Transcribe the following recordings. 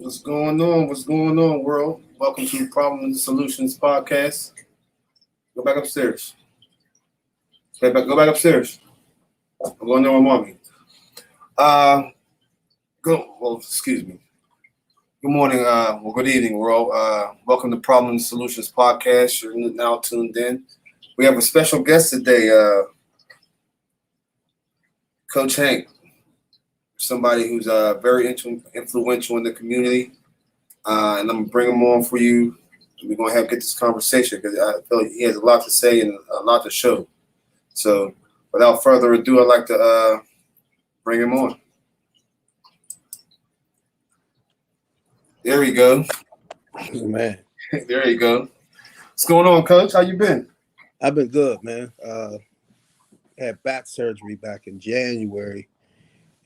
What's going on? What's going on, world? Welcome to the Problem and Solutions podcast. Go back upstairs. Go back upstairs. I'm going there with mommy. Uh, go. Well, excuse me. Good morning. Good evening, world. Welcome to Problem and Solutions podcast. You're now tuned in. We have a special guest today, Coach Hank. Somebody who's very influential in the community. And I'm gonna bring him on for you. We're gonna get this conversation because I feel like he has a lot to say and a lot to show. So, without further ado, I'd like to bring him on. There we go. Man, There you go. What's going on, Coach? How you been? I've been good, man. Had back surgery back in January,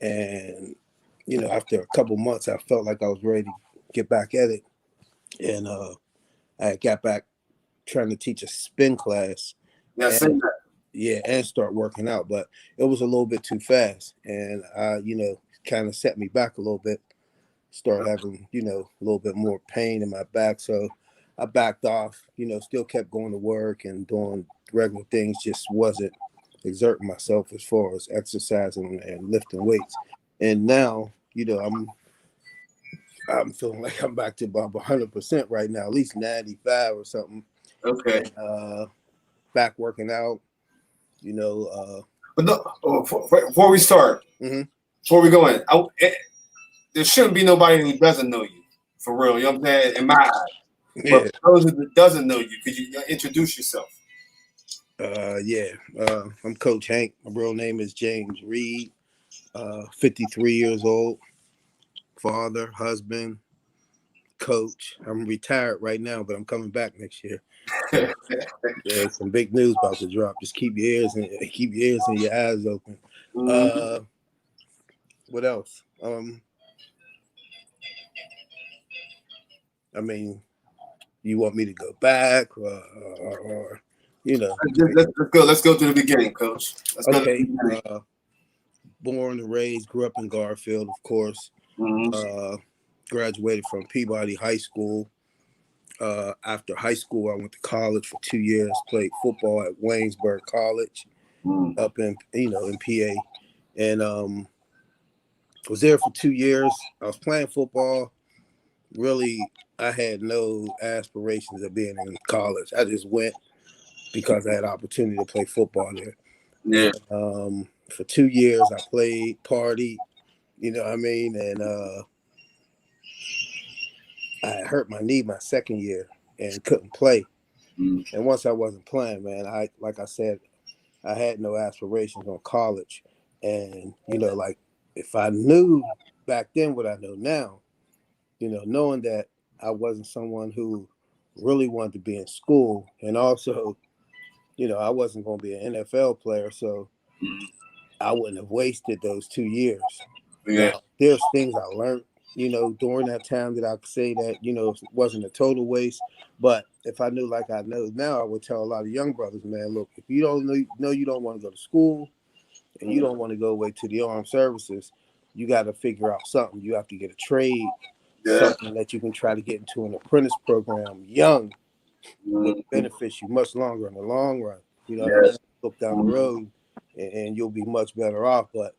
and after a couple months, I felt like I was ready to get back at it, and I got back trying to teach a spin class. Yeah, and, and start working out, but it was a little bit too fast, and kind of set me back a little bit. Started having a little bit more pain in my back, so I backed off. Still kept going to work and doing regular things, just wasn't exerting myself as far as exercising and lifting weights. And now, I'm feeling like I'm back to about 100% right now, at least 95 or something. Okay. Back working out, But no, before we start, before we go in, there shouldn't be nobody who doesn't know you, for real. You know what I'm saying? In my eyes. Yeah. But for those who doesn't know you, could you introduce yourself? I'm Coach Hank. My real name is James Reed. 53 years old, father, husband, coach. I'm retired right now, but I'm coming back next year. So, there's some big news about to drop. Just keep your ears and your eyes open. What else? You want me to go back or Let's go to the beginning, Coach. Okay. Born and raised, grew up in Garfield, of course. Graduated from Peabody High School. After high school, I went to college for 2 years, played football at Waynesburg College up in PA. And was there for 2 years. I was playing football. Really, I had no aspirations of being in college. I just went because I had opportunity to play football there. Yeah. For 2 years, I played, partied, and I hurt my knee my second year and couldn't play. And once I wasn't playing, man, like I said, I had no aspirations on college. And, if I knew back then what I know now, knowing that I wasn't someone who really wanted to be in school, and also, I wasn't going to be an NFL player, so I wouldn't have wasted those 2 years. Yeah. Now, there's things I learned, during that time that I could say that, it wasn't a total waste. But if I knew like I know now, I would tell a lot of young brothers, man, look, if you don't know you don't want to go to school and you don't want to go away to the armed services, you got to figure out something. You have to get a trade, something that you can try to get into an apprentice program young, will benefit you much longer in the long run. Look down the road and you'll be much better off. But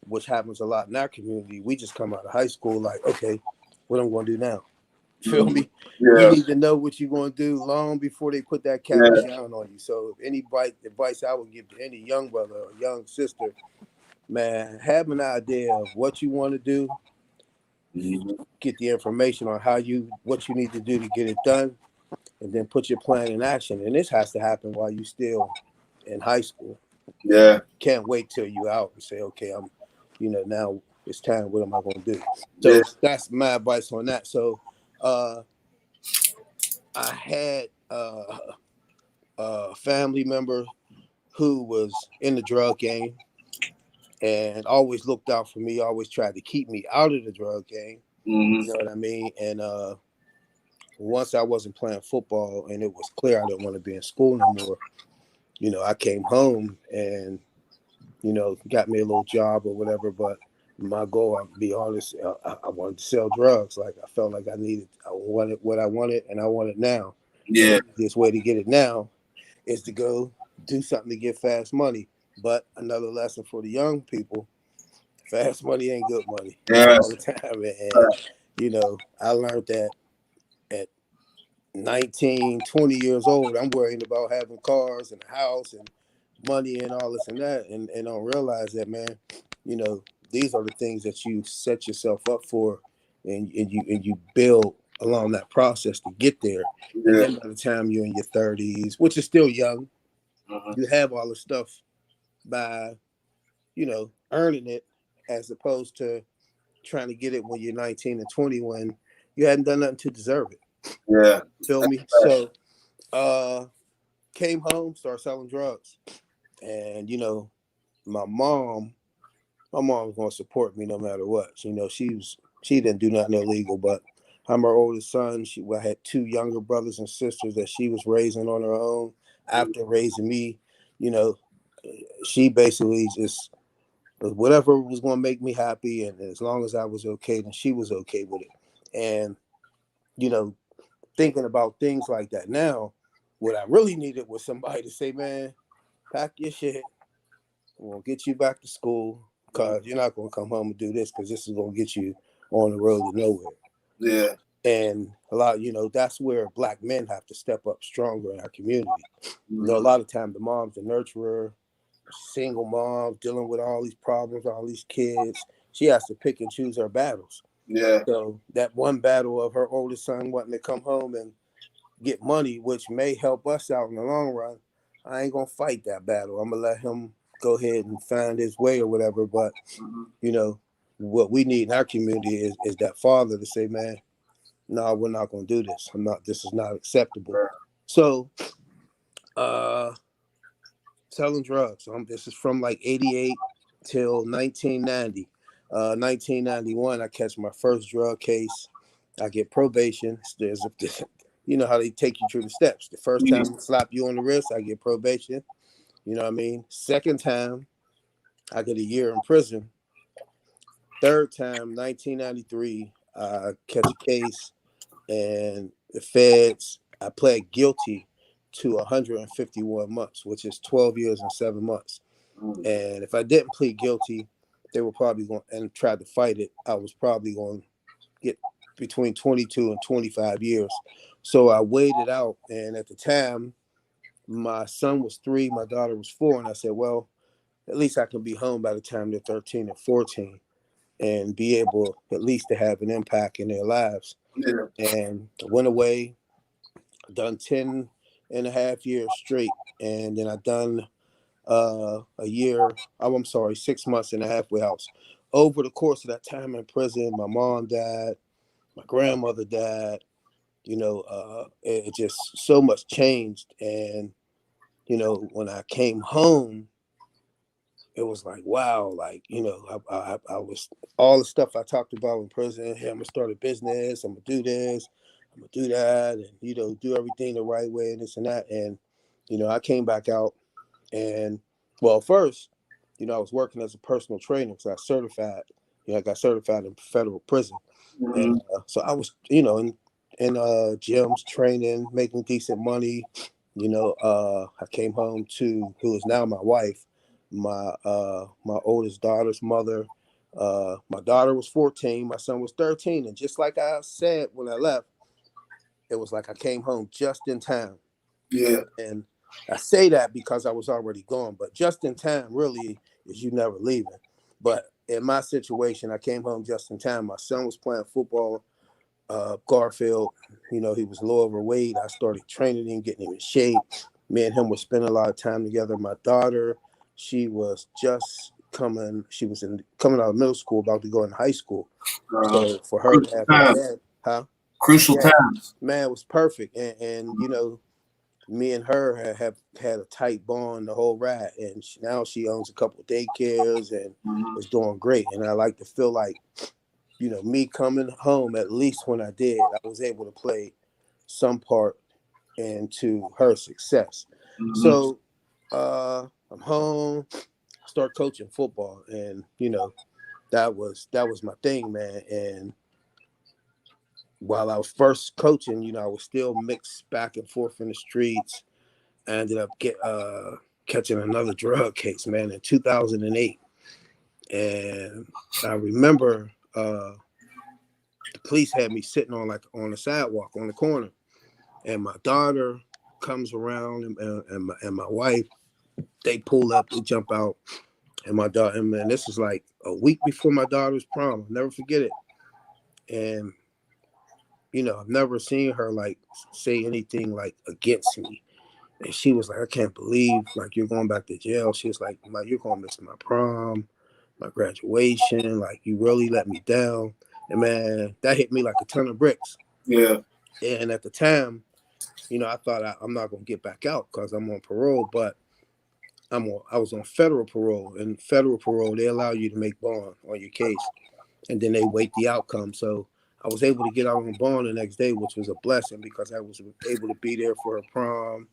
which happens a lot in our community, we just come out of high school like, okay, what am I going to do now? Feel me? Yeah. You need to know what you're going to do long before they put that cap down on you. So if any advice I would give to any young brother or young sister, man, have an idea of what you want to do, get the information on what you need to do to get it done, and then put your plan in action. And this has to happen while you're still in high school. Yeah. Can't wait till you out and say, okay, I'm, now it's time. What am I going to do? So that's my advice on that. So I had a family member who was in the drug game and always looked out for me, always tried to keep me out of the drug game. You know what I mean? And once I wasn't playing football and it was clear I didn't want to be in school no more, I came home and, got me a little job or whatever. But my goal, I'll be honest, I wanted to sell drugs. Like I felt like I wanted what I wanted, and I want it now. And Yeah. the easiest way to get it now is to go do something to get fast money. But another lesson for the young people: fast money ain't good money all the Yes. time. And I learned that at 19, 20 years old, I'm worrying about having cars and a house and money and all this and that, and don't realize that, man, these are the things that you set yourself up for, and you build along that process to get there. And Yeah. then by the time you're in your 30s, which is still young, Uh-huh. you have all the stuff by earning it, as opposed to trying to get it when you're 19 and 20 when you hadn't done nothing to deserve it. Yeah. Feel me? So came home, started selling drugs. And my mom was gonna support me no matter what. She didn't do nothing illegal, but I'm her oldest son. I had two younger brothers and sisters that she was raising on her own. After raising me, you know, she basically just whatever was gonna make me happy, and as long as I was okay, then she was okay with it. And you know, thinking about things like that now, what I really needed was somebody to say, "Man, pack your shit. We're gonna get you back to school because you're not gonna come home and do this because this is gonna get you on the road to nowhere." Yeah. And a lot, that's where black men have to step up stronger in our community. A Mhm. lot of time the mom's the nurturer, single mom dealing with all these problems, all these kids. She has to pick and choose her battles. Yeah. So that one battle of her oldest son wanting to come home and get money, which may help us out in the long run, I ain't gonna fight that battle. I'm gonna let him go ahead and find his way or whatever. But Mhm. what we need in our community is that father to say, "Man, no, we're not gonna do this. This is not acceptable." Right. So selling drugs. This is from like 88 till 1990. 1991, I catch my first drug case. I get probation. You know how they take you through the steps. The first Yeah. time they slap you on the wrist, I get probation. You know what I mean? Second time, I get a year in prison. Third time, 1993, I catch a case, and the feds, I pled guilty to 151 months, which is 12 years and 7 months. Mhm. And if I didn't plead guilty, they were probably going and tried to fight it. I was probably going to get between 22 and 25 years. So I waited out. And at the time, my son was 3, my daughter was 4. And I said, well, at least I can be home by the time they're 13 and 14 and be able at least to have an impact in their lives. Yeah. And I went away, done 10 and a half years straight. And then I done a year, I'm sorry, 6 months in a halfway house. Over the course of that time in prison, my mom died, my grandmother died. It just so much changed. And when I came home, it was like, wow, like I was all the stuff I talked about in prison. Hey, I'm gonna start a business. I'm gonna do this. I'm gonna do that, and do everything the right way and this and that. And I came back out. And well, first, I was working as a personal trainer because I certified. I got certified in federal prison, and Mhm. so I was, in gyms training, making decent money. I came home to who is now my wife, my oldest daughter's mother. My daughter was 14, my son was 13, and just like I said when I left, it was like I came home just in time. Yeah. And I say that because I was already gone, but just in time really is you never leaving. But in my situation, I came home just in time. My son was playing football, Garfield. He was low overweight. I started training him, getting him in shape. Me and him were spending a lot of time together. My daughter, she was just coming out of middle school, about to go in high school. Uh, So for her to crucial have my times. dad, huh? Crucial Yeah, times. man, it was perfect. And me and her have had a tight bond the whole ride, and now she owns a couple of daycares and Mhm. is doing great. And I like to feel like, me coming home, at least when I did, I was able to play some part into her success. Mhm. So I'm home, start coaching football, and that was my thing, man. And while I was first coaching, you know, I was still mixed back and forth in the streets. I ended up catching another drug case, man, in 2008. And I remember the police had me sitting on the sidewalk on the corner, and my daughter comes around, and my wife, they pull up, they jump out, and my daughter, and man, this is like a week before my daughter's prom. I'll never forget it. And you know, I've never seen her like say anything like against me. And she was like, I can't believe like you're going back to jail. She was like, you're gonna miss my prom, my graduation, like you really let me down. And man, that hit me like a ton of bricks. Yeah. And at the time, you know, I thought I'm not gonna get back out because I'm on parole, but I was on federal parole, and federal parole, they allow you to make bond on your case, and then they wait the outcome. So I was able to get out on bond the next day, which was a blessing because I was able to be there for her prom,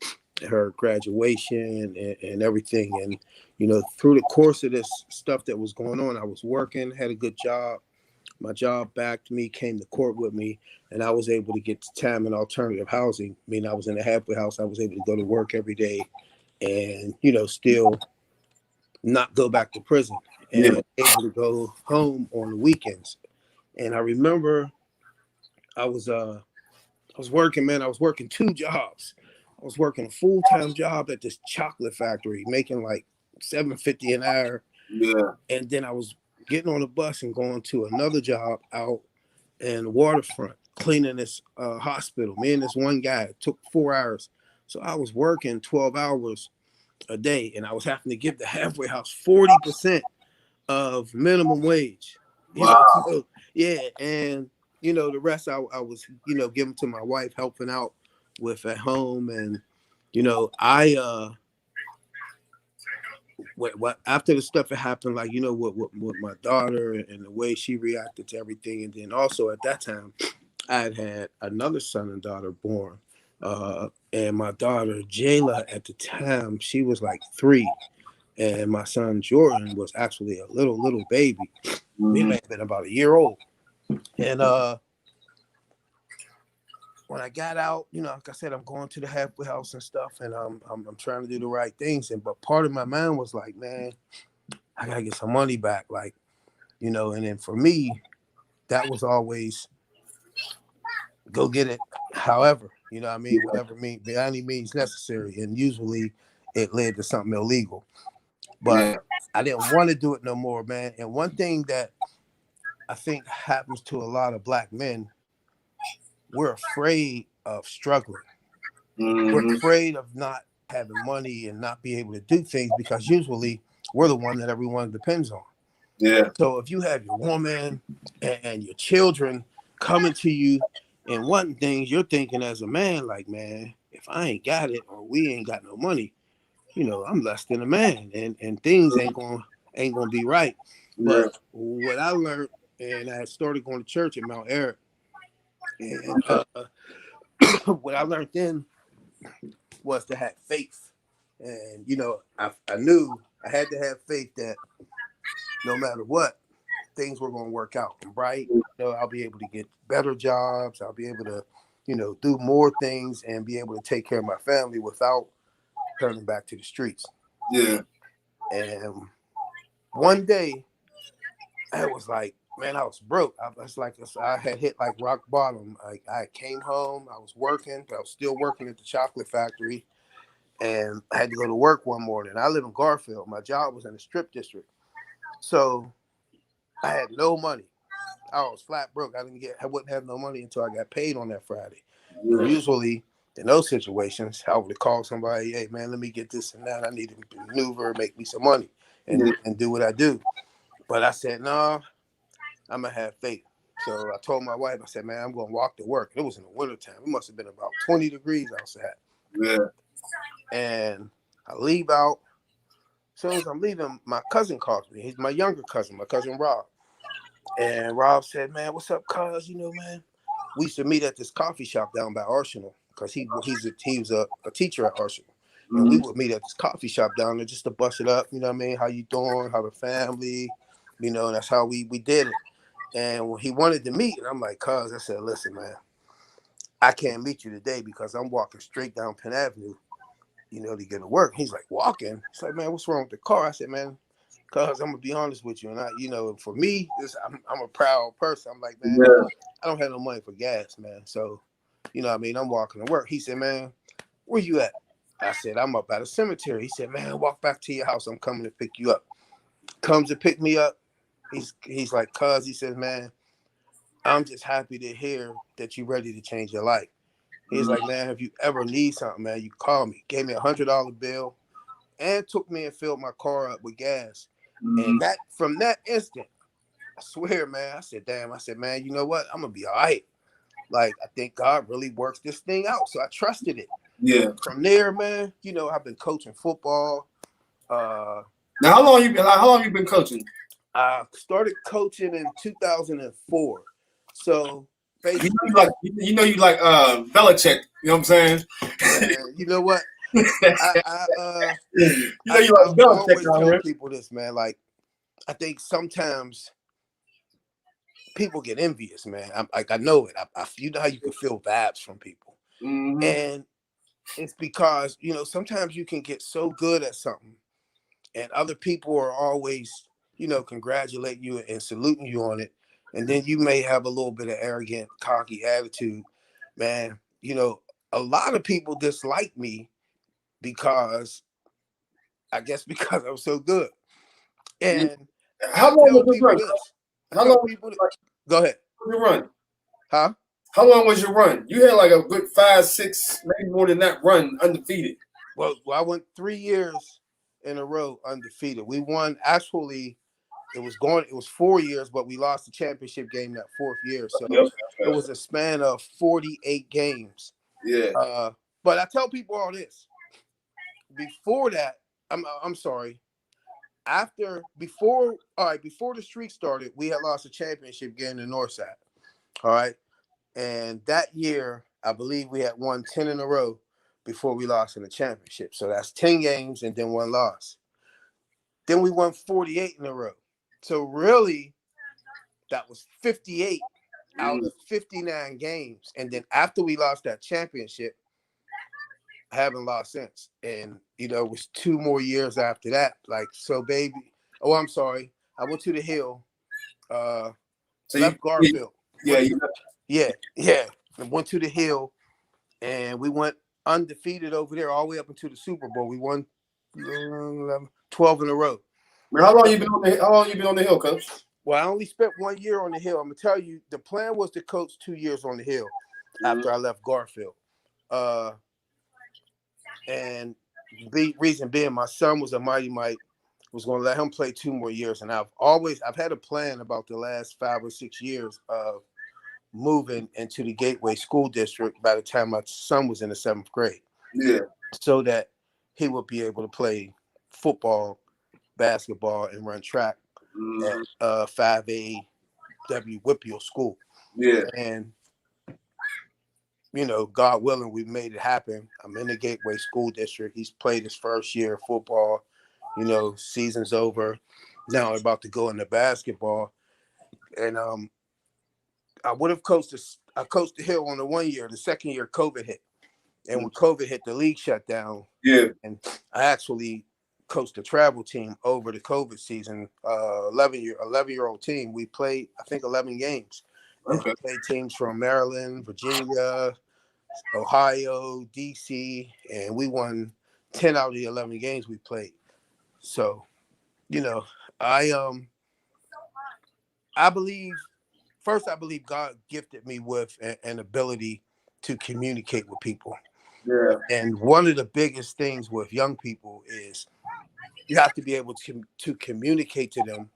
her graduation, and everything. And, you know, through the course of this stuff that was going on, I was working, had a good job. My job backed me, came to court with me, and I was able to get time in alternative housing. I mean, I was in a halfway house. I was able to go to work every day and, you know, still not go back to prison and able to go home on the weekends. And I remember I was working, man. I was working 2 jobs. I was working a full-time job at this chocolate factory, making like $7.50 an hour. Yeah. And then I was getting on a bus and going to another job out in the waterfront, cleaning this hospital. Me and this one guy, it took 4 hours. So I was working 12 hours a day, and I was having to give the halfway house 40% of minimum wage. You Wow. know, so, yeah, and you know the rest I was, you know, giving to my wife, helping out with at home. And you know, I what after the stuff that happened, like, you know, with my daughter and the way she reacted to everything, and then also at that time I had another son and daughter born, and my daughter Jayla at the time, she was like 3, and my son Jordan was actually a little baby. He may have been about a year old. And when I got out, you know, like I said, I'm going to the halfway house and stuff, and I'm trying to do the right things. And but part of my mind was like, man, I gotta get some money back, like, you know. And then for me, that was always go get it. However, you know what I mean, whatever means, by any means necessary. And usually, it led to something illegal. But I didn't want to do it no more, man. And one thing that I think happens to a lot of black men, we're afraid of struggling. We're afraid of not having money and not being able to do things because usually we're the one that everyone depends on. Yeah. So if you have your woman and your children coming to you and wanting things, you're thinking as a man, like, man, if I ain't got it or we ain't got no money, you know, I'm less than a man, and things ain't gonna be right. But what I learned, and I started going to church at Mount Eric, and what I learned then was to have faith. And you know, I knew I had to have faith that no matter what, things were going to work out. And right, you know, I'll be able to get better jobs. I'll be able to, you know, do more things and be able to take care of my family without turning back to the streets. Yeah. And one day, I was like, man, I was broke. I had hit like rock bottom. Like I came home, I was working, but I was still working at the chocolate factory, and I had to go to work one morning. I live in Garfield. My job was in the strip district, so I had no money. I was flat broke. I wouldn't have no money until I got paid on that Friday. Yeah. And usually, in those situations, I would call somebody, hey man, let me get this and that. I need to maneuver, make me some money, and do what I do. But I said, no, I'm gonna have faith. So I told my wife, I said, man, I'm gonna walk to work. It was in the wintertime. It must have been about 20 degrees outside. Yeah. And I leave out. As soon as I'm leaving, my cousin calls me. He's my younger cousin, my cousin Rob. And Rob said, man, what's up, cuz? You know, man, we used to meet at this coffee shop down by Arsenal because he was a teacher at Arsenal. And we would meet at this coffee shop down there just to bust it up. You know what I mean? How you doing? How the family? You know, that's how we did it. And when he wanted to meet, and I'm like, cuz, I said, listen, man, I can't meet you today because I'm walking straight down Penn Avenue, you know, to get to work. He's like, walking? He's like, man, what's wrong with the car? I said, man, cuz I'm gonna be honest with you. And I, you know, for me, I'm a proud person. I'm like, man, Yeah. I don't have no money for gas, man. So, you know what I mean? I'm walking to work. He said, man, where you at? I said, I'm up at a cemetery. He said, man, walk back to your house. I'm coming to pick you up. Comes to pick me up. He's like, cuz, he says, man, I'm just happy to hear that you're ready to change your life. He's like, man, if you ever need something, man, you call me. Gave me $100 bill and took me and filled my car up with gas. And that from that instant, I swear, man, I said, damn, I said, man, you know what? I'm gonna be all right. Like, I think God really works this thing out. So I trusted it. Yeah. From there, man, you know, I've been coaching football. Now, how long you been coaching? I started coaching in 2004. So basically, you like Belichick. You know what I'm saying? you know what? You like I Belichick always out tell here. people this, man. Like, I think sometimes people get envious, man. I know it. You know how you can feel vibes from people, and it's because, you know, sometimes you can get so good at something, and other people are always, you know, congratulating you and saluting you on it, and then you may have a little bit of arrogant, cocky attitude, man. You know, a lot of people dislike me because, I guess, because I'm so good. And How long was your run? How long? Go ahead. Your run? Huh? How long was your run? You had like a good 5, 6, maybe more than that run undefeated. Well, I went 3 years in a row undefeated. We won. Actually, it was 4 years, but we lost the championship game that fourth year. So it was a span of 48 games. Yeah. But I tell people all this. Before that, I'm sorry. Before the streak started, we had lost a championship game in Northside. All right. And that year, I believe we had won 10 in a row before we lost in the championship. So that's 10 games and then 1 loss. Then we won 48 in a row. So really, that was 58 out of 59 games. And then after we lost that championship, I haven't lost since. And, you know, it was 2 more years after that. Like, so baby, I'm sorry. I went to the Hill, left Garfield. Yeah. And went to the Hill, and we went undefeated over there all the way up into the Super Bowl. We won 12 in a row. How long you been on the Hill, Coach? Well, I only spent 1 year on the Hill. I'm gonna tell you, the plan was to coach 2 years on the Hill after I left Garfield. And the reason being, my son was a Mighty Mike, was going to let him play 2 more years. And I've had a plan about the last 5 or 6 years of moving into the Gateway School District by the time my son was in the 7th grade. Yeah. So that he would be able to play football, basketball, and run track at 5A W Whippeal School. Yeah. And, you know, God willing, we made it happen. I'm in the Gateway School District. He's played his first year of football. You know, season's over. Now I'm about to go into basketball. And I would have coached the Hill on the 1 year. The second year, COVID hit. And when COVID hit, the league shut down. Yeah. And I actually coached the travel team over the COVID season. 11-year-old team. We played, I think, 11 games. Okay. We played teams from Maryland, Virginia, Ohio, DC, and we won 10 out of the 11 games we played. So, you know, I believe God gifted me with an ability to communicate with people. Yeah. And one of the biggest things with young people is you have to be able to communicate to them,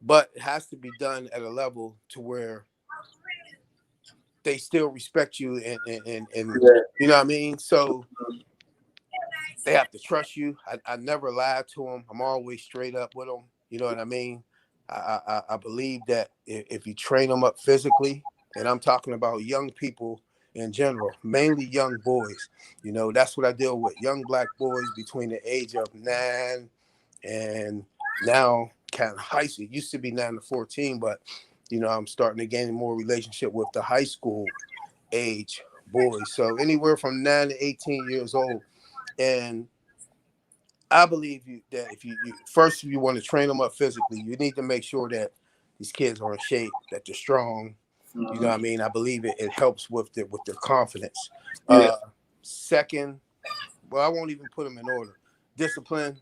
but it has to be done at a level to where they still respect you and you know what I mean? So they have to trust you. I never lied to them. I'm always straight up with them. You know what I mean? I believe that if you train them up physically, and I'm talking about young people in general, mainly young boys, you know, that's what I deal with. Young black boys between the age of 9 and now kind of high school. It used to be 9 to 14, but I'm starting to gain more relationship with the high school age boys. So anywhere from 9 to 18 years old. And I believe that if you first, if you want to train them up physically, you need to make sure that these kids are in shape, that they're strong. You know what I mean? I believe it helps with their confidence. Yeah. Second, well, I won't even put them in order. Discipline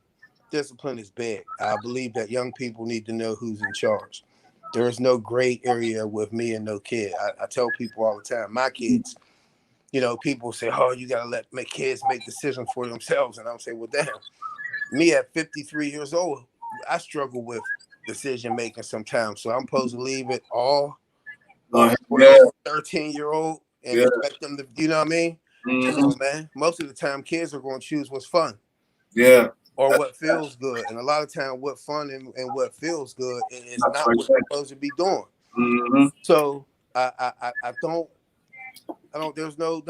is big. I believe that young people need to know who's in charge. There is no gray area with me and no kid. I tell people all the time, my kids, people say, oh, you got to let my kids make decisions for themselves. And I'm saying, well, damn, me at 53 years old, I struggle with decision making sometimes. So I'm supposed to leave it all for a 13-year-old and expect them to, you know what I mean? Come on, man. Most of the time, kids are going to choose what's fun. Yeah. Or what feels good. And a lot of time, what fun and what feels good is not what you're supposed to be doing. Mm-hmm. So I don't, there's no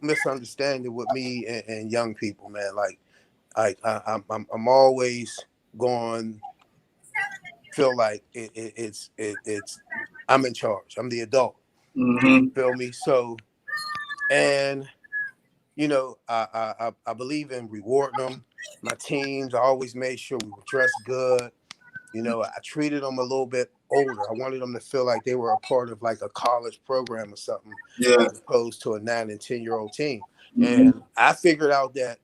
misunderstanding with me and young people, man. Like I'm always going feel like it's I'm in charge. I'm the adult. Mm-hmm. Feel me? So, and I believe in rewarding them. My teams, I always made sure we were dressed good. I treated them a little bit older. I wanted them to feel like they were a part of like a college program or something, as opposed to a 9 and 10-year-old team. Mm-hmm. And I figured out that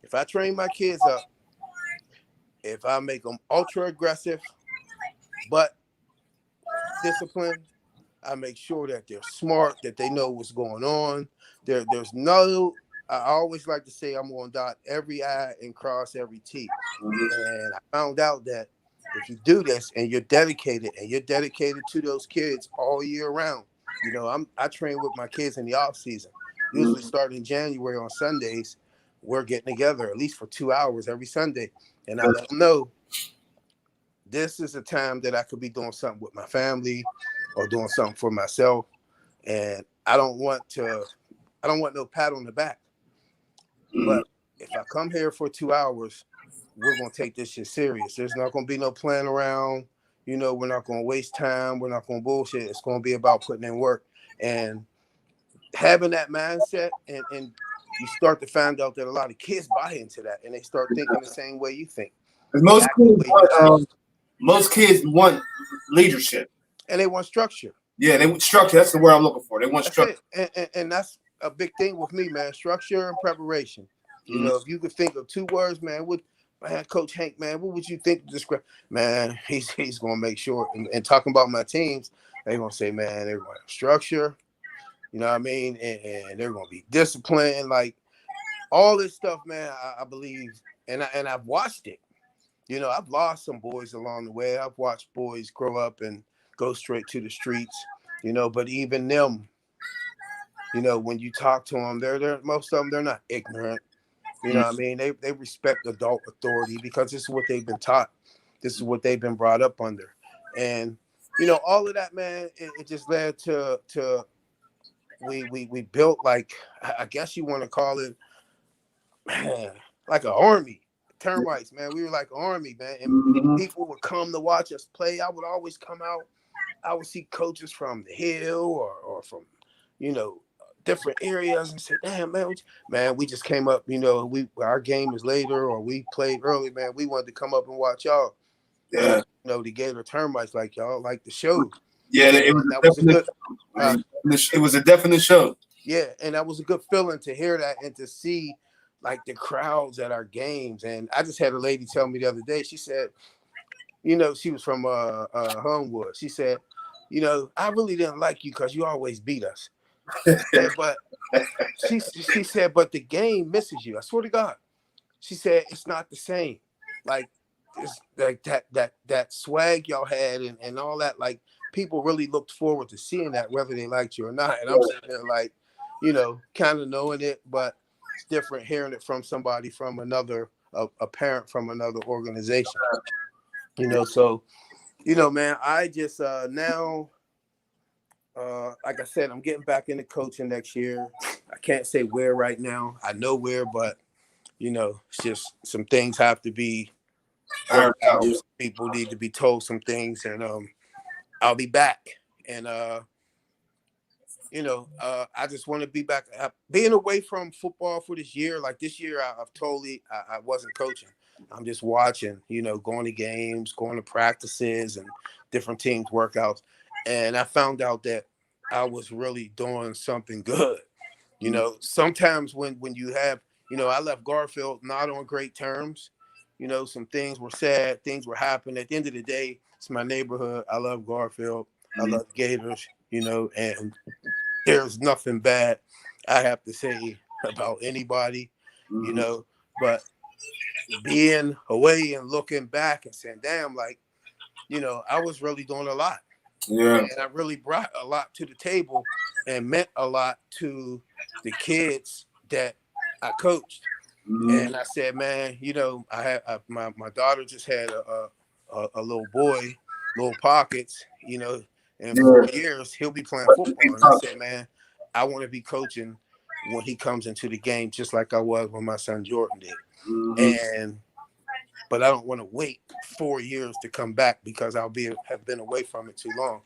if I train my kids up, if I make them ultra aggressive, but disciplined, I make sure that they're smart, that they know what's going on. There's no, I always like to say I'm going to dot every I and cross every T. And I found out that if you do this and you're dedicated to those kids all year round, I train with my kids in the off season, usually starting in January on Sundays. We're getting together at least for 2 hours every Sunday. And I let them know this is a time that I could be doing something with my family or doing something for myself. And I don't want no pat on the back. But if I come here for 2 hours, we're going to take this shit serious. There's not going to be no playing around. We're not going to waste time. We're not going to bullshit. It's going to be about putting in work. And having that mindset, and you start to find out that a lot of kids buy into that, and they start thinking the same way you think. Most kids want leadership. And they want structure. Yeah, they want structure. That's the word I'm looking for. They want structure. And that's a big thing with me, man. Structure and preparation. If you could think of 2 words, man, Coach Hank, man, what would you think to describe? Man, he's going to make sure. And talking about my teams, they're going to say, man, they're going to have structure. You know what I mean? And they're going to be disciplined. Like, all this stuff, man, I believe. And I've watched it. I've lost some boys along the way. I've watched boys grow up and go straight to the streets, but even them, when you talk to them, they're most of them, they're not ignorant. You know what I mean? They respect adult authority because this is what they've been taught. This is what they've been brought up under. And, all of that, man, it just led to we built, like, I guess you want to call it, man, like an army. Termites, man. We were like an army, man. And people would come to watch us play. I would always come out. I would see coaches from the Hill or from, different areas and say, damn, man, we just came up, our game is later or we played early, man. We wanted to come up and watch y'all. Yeah. The Gator Termites, like y'all like the show. Yeah, it was a definite show. Yeah, and that was a good feeling to hear that and to see like the crowds at our games. And I just had a lady tell me the other day, she said, she was from Homewood. She said, I really didn't like you because you always beat us. But she said, but the game misses you. I swear to God. She said, it's not the same. Like, it's like that swag y'all had and all that, like, people really looked forward to seeing that, whether they liked you or not. And I'm sitting there like, kind of knowing it, but it's different hearing it from somebody from another, a parent from another organization. So, man, I just now, like I said, I'm getting back into coaching next year. I can't say where right now. I know where, but it's just some things have to be Iron out. workouts. People need to be told some things, and I'll be back. And I just want to be back. Being away from football for this year, like this year, I wasn't coaching. I'm just watching, going to games, going to practices and different teams workouts. And I found out that I was really doing something good. Sometimes when you have, I left Garfield not on great terms. Some things were said, things were happening. At the end of the day, it's my neighborhood. I love Garfield. I love Gators, and there's nothing bad I have to say about anybody, but being away and looking back and saying, damn, like, I was really doing a lot. Yeah. And I really brought a lot to the table and meant a lot to the kids that I coached. And I said, man, my daughter just had a little boy, little pockets, in 4 years, he'll be playing football. And I said, man, I want to be coaching when he comes into the game, just like I was when my son Jordan did. But I don't want to wait 4 years to come back because have been away from it too long.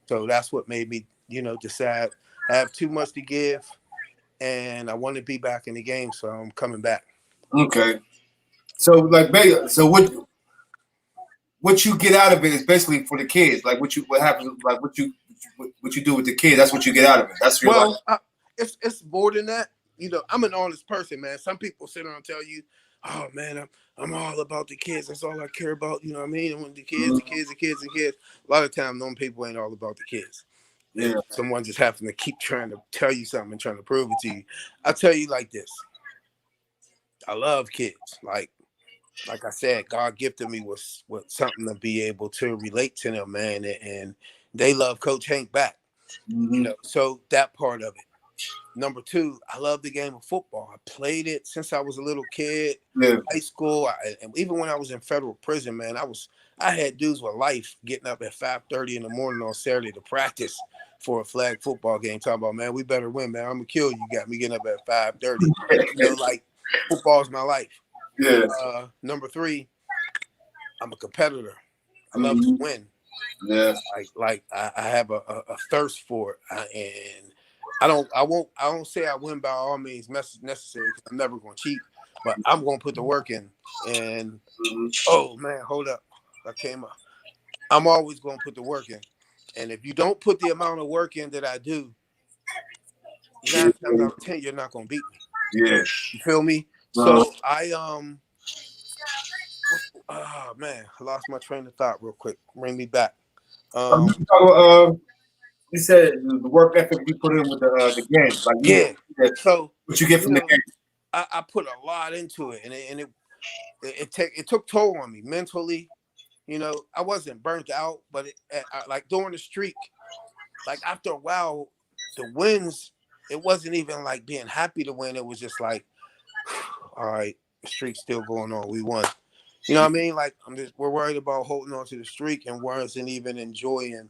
So that's what made me, decide I have too much to give and I want to be back in the game. So I'm coming back. Okay. So what you get out of it is basically for the kids. Like what happens, like what you do with the kids. That's what you get out of it. That's your life. It's more than that. I'm an honest person, man. Some people sit around and tell you, "Oh man, I'm all about the kids. That's all I care about." You know what I mean? And when the kids. A lot of times, those people ain't all about the kids. Yeah. Someone just happens to keep trying to tell you something and trying to prove it to you. I tell you like this. I love kids. Like I said, God gifted me with something to be able to relate to them, man. And they love Coach Hank back. So that part of it. Number two, I love the game of football. I played it since I was a little kid, high school, and even when I was in federal prison, man. I had dudes with life getting up at 5:30 in the morning on Saturday to practice for a flag football game. Talking about, man, we better win, man. I'm gonna kill you. Got me getting up at 5:30. Like football's my life. Yeah. Number three, I'm a competitor. I love to win. Yeah. Like I have a thirst for it, and I don't say I win by all means necessary because I'm never going to cheat, but I'm going to put the work in. And oh man, hold up, I came up. I'm always going to put the work in, and if you don't put the amount of work in that I do, 9 times out of 10 you're not going to beat me. Yeah. You feel me? So I oh man, I lost my train of thought real quick. Bring me back. You said the work ethic you put in with the game. Like so what you get from the game. I put a lot into it, and it took toll on me mentally. I wasn't burnt out, but like during the streak, like after a while, the wins, it wasn't even like being happy to win. It was just like, all right, the streak's still going on. We won. You know what I mean? Like we're worried about holding on to the streak and wasn't even enjoying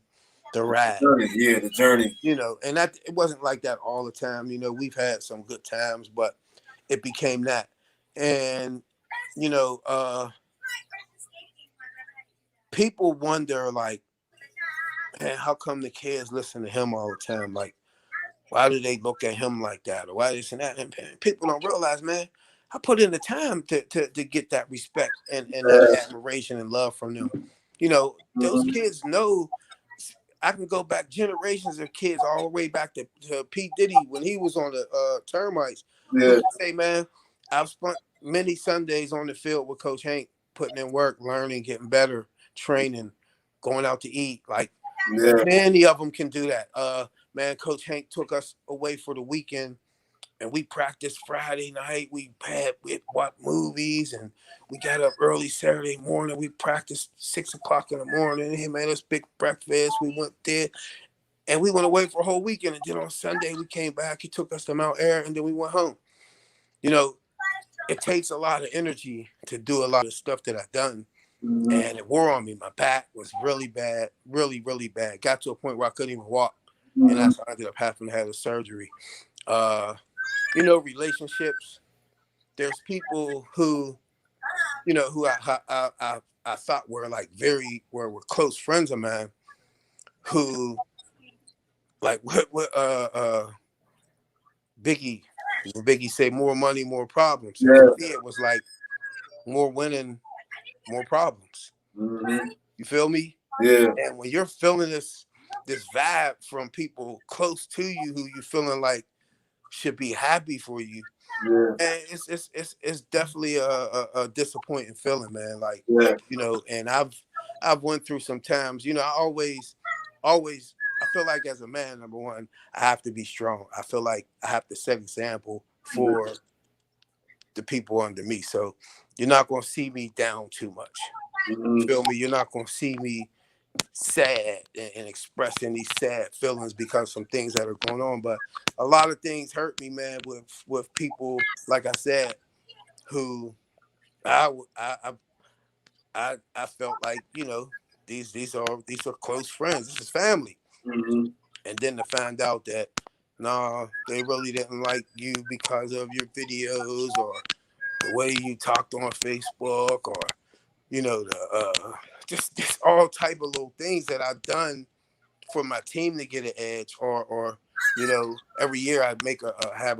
the ride. The journey. And that it wasn't like that all the time. We've had some good times, but it became that. And people wonder, like, man, how come the kids listen to him all the time? Like, why do they look at him like that? Or why this and that? And people don't realize, man, I put in the time to get that respect and that admiration and love from them. Those kids know. I can go back generations of kids all the way back to P. Diddy when he was on the Termites. Yeah. Say, man, I've spent many Sundays on the field with Coach Hank, putting in work, learning, getting better, training, going out to eat. Like many of them can do that. Man, Coach Hank took us away for the weekend, and we practiced Friday night. We watched movies, and we got up early Saturday morning. We practiced 6 o'clock in the morning. He made us big breakfast. We went there, and we went away for a whole weekend. And then on Sunday, we came back. He took us to Mount Air, and then we went home. It takes a lot of energy to do a lot of stuff that I've done. And it wore on me. My back was really bad, really, really bad. Got to a point where I couldn't even walk. And that's why I ended up having to have a surgery. Relationships. There's people who you know, who I thought were like were close friends of mine, who like what Biggie, when Biggie say more money, more problems. And Yeah. for me, it was like more winning, more problems. Mm-hmm. You feel me? Yeah. And when you're feeling this vibe from people close to you who you feeling like should be happy for you, Yeah. and it's definitely a disappointing feeling, man. Like, Yeah. you know, and I've went through some times, you know, always I feel like as a man, number one, I have to be strong. I feel like I have to set example for the people under me. So you're not gonna see me down too much. Mm-hmm. Feel me? You're not gonna see me sad and expressing these sad feelings because some things that are going on. But a lot of things hurt me, man, with people, like I said, who I felt like, you know, these are close friends. This is family. Mm-hmm. And then to find out that nah, they really didn't like you because of your videos or the way you talked on Facebook, or you know, the just all type of little things that I've done for my team to get an edge, or you know, every year I'd make I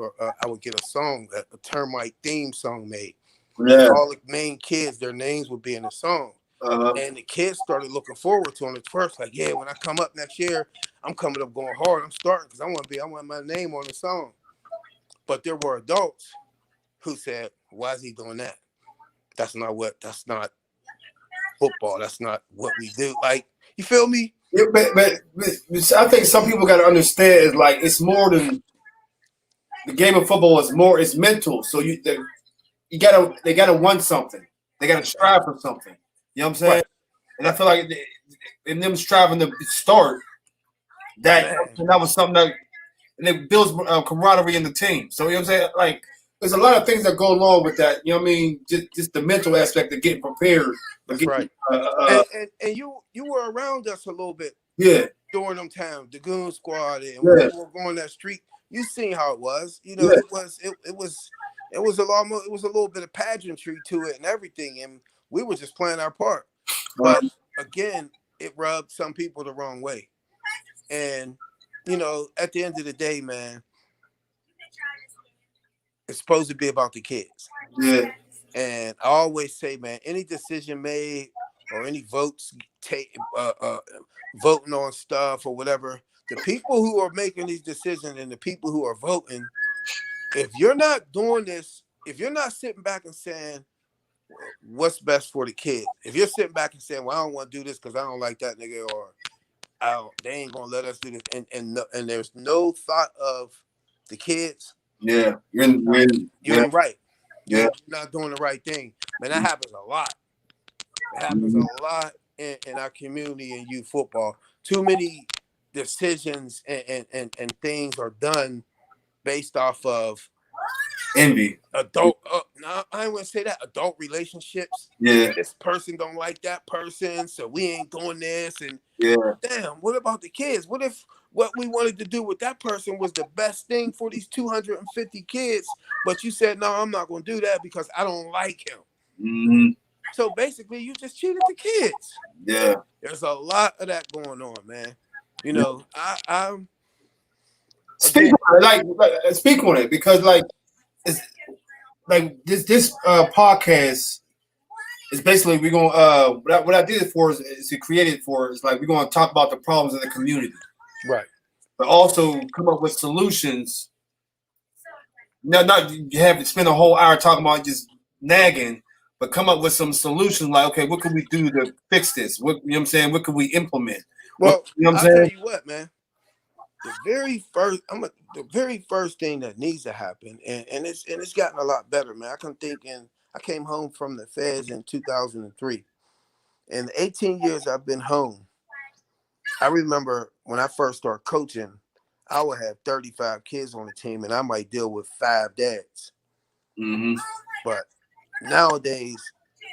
would get a song, a termite theme song made, and Yeah. all the main kids, their names would be in the song. Uh-huh. And the kids started looking forward to it at first, like, yeah, when I come up next year, I'm coming up going hard. I'm starting because I want my name on the song. But there were adults who said, why is he doing that? That's not football. That's not what we do. Like, you feel me? Yeah, but I think some people got to understand is like it's more than the game of football is more. It's mental. So they gotta want something. They gotta strive for something. You know what I'm saying? Right. And I feel like in them striving to start that Man. that was something that and it builds camaraderie in the team. So you know what I'm saying? Like there's a lot of things that go along with that. You know what I mean? Just the mental aspect of getting prepared. That's Getting, right. And you were around us a little bit yeah, during them times, the Goon Squad, and when yeah, we were going that street. You seen how it was. You know, yeah. it was a lot more. It was a little bit of pageantry to it and everything, and we were just playing our part. But again, it rubbed some people the wrong way. And you know, at the end of the day, man, it's supposed to be about the kids. Yeah, And I always say, man, any decision made or any votes voting on stuff or whatever, the people who are making these decisions and the people who are voting, if you're not doing this, if you're not sitting back and saying, well, what's best for the kid? If you're sitting back and saying, well, I don't want to do this because I don't like that nigga, or they ain't gonna let us do this, and there's no thought of the kids, yeah. you ain't right. Yeah. You're not doing the right thing. Man, that happens a lot. It happens a lot in our community in youth football. Too many decisions and things are done based off of Envy. adult. No, I ain't gonna say that. Adult relationships. Yeah, This person don't like that person, so we ain't doing this. And yeah, damn, what about the kids? What if what we wanted to do with that person was the best thing for these 250 kids, but you said, no, I'm not going to do that because I don't like him. mm-hmm. So basically, you just cheated the kids. Yeah. There's a lot of that going on, man. You know, I'm Speak on it, speak on it because it's like this podcast is basically we're gonna what I did it for is to create it for is like we're gonna talk about the problems in the community, right, but also come up with solutions. No, not you have to spend a whole hour talking about just nagging, but come up with some solutions like, okay, what can we do to fix this? What you know what I'm saying? What can we implement? Well, you know what I'm I'll saying? tell you what, man. The very first thing that needs to happen, and it's gotten a lot better, man. I came home from the feds in 2003. In the 18 years I've been home, I remember when I first started coaching, I would have 35 kids on the team, and I might deal with 5 dads. Mm-hmm. But nowadays,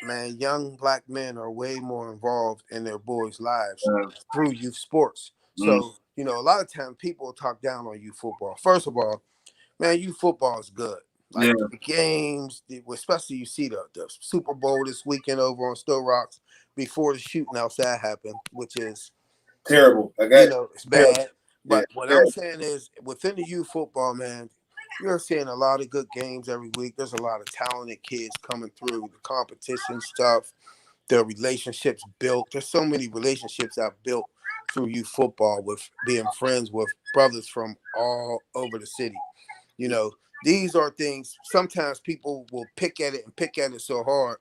man, young black men are way more involved in their boys' lives through youth sports. So, you know, a lot of times people talk down on youth football. First of all, man, youth football is good. Like Yeah. the games, especially you see the Super Bowl this weekend over on Still Rocks before the shooting outside happened, which is Terrible. it's terrible. bad. Yeah, But what I'm terrible. saying is within the youth football, man, you're seeing a lot of good games every week. There's a lot of talented kids coming through the competition stuff, the relationships built. There's so many relationships I've built through youth football with being friends with brothers from all over the city. You know, these are things sometimes people will pick at it so hard.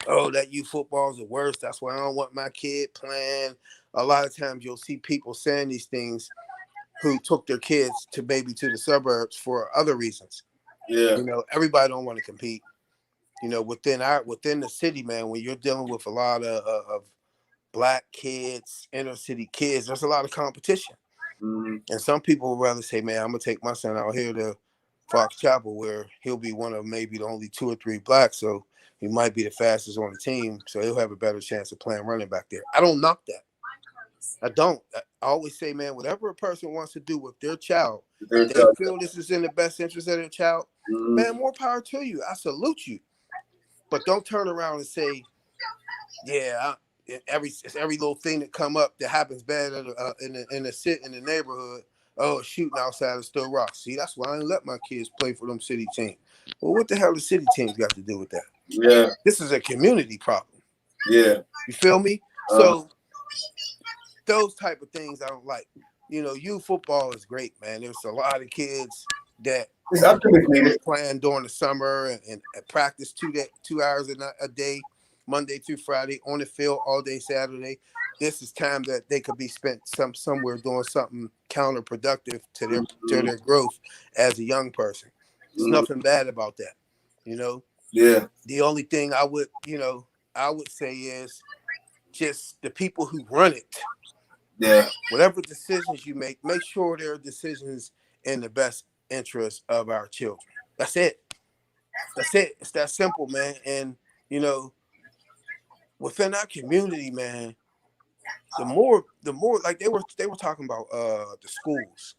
Oh, that youth football is the worst. That's why I don't want my kid playing. A lot of times you'll see people saying these things who took their kids to maybe to the suburbs for other reasons. Yeah. You know, everybody don't want to compete. You know, within the city, man, when you're dealing with a lot of black kids, inner city kids, there's a lot of competition. Mm-hmm. And some people would rather say, man, I'm gonna take my son out here to Fox Chapel, where he'll be one of maybe the only 2 or 3 blacks, so he might be the fastest on the team, so he'll have a better chance of playing running back there. I don't knock that. I don't. I always say, man, whatever a person wants to do with their child, they feel this is in the best interest of their child, man, more power to you. I salute you. But don't turn around and say, yeah, every little thing that come up that happens bad in the neighborhood. Oh, shooting outside of Still Rock. See, that's why I didn't let my kids play for them city teams. Well, what the hell the city teams got to do with that? Yeah. This is a community problem. Yeah. You feel me? So those type of things I don't like. You know, youth football is great, man. There's a lot of kids that playing during the summer and practice 2 hours a day, Monday through Friday, on the field all day Saturday. This is time that they could be spent somewhere doing something counterproductive to their growth as a young person. There's nothing bad about that, you know. Yeah. The only thing I would say is just the people who run it. Yeah. Whatever decisions you make sure they're decisions in the best interest of our children. That's it. It's that simple, man. And you know, within our community, man, the more like they were talking about the schools,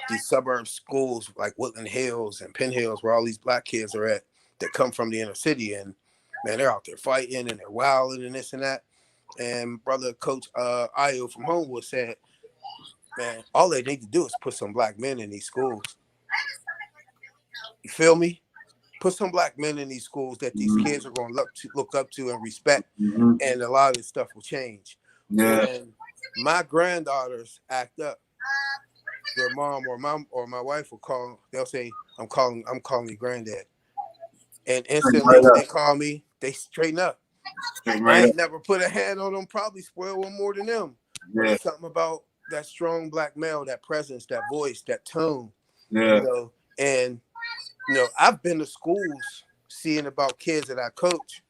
these suburb schools like Woodland Hills and Penn Hills, where all these black kids are at that come from the inner city, and man, they're out there fighting and they're wilding and this and that. And brother Coach Ayo from Homewood said, man, all they need to do is put some black men in these schools. You feel me? Put some black men in these schools that these kids are going to look up to and respect, and a lot of this stuff will change. Yeah. When my granddaughters act up, their mom or my wife will call. They'll say, "I'm calling you granddad," and instantly when they call me, they straighten up. I ain't never put a hand on them. Probably spoil one more than them. But it's something about that strong black male, that presence, that voice, that tone. Yeah. You know, and you know, I've been to schools seeing about kids that I coach,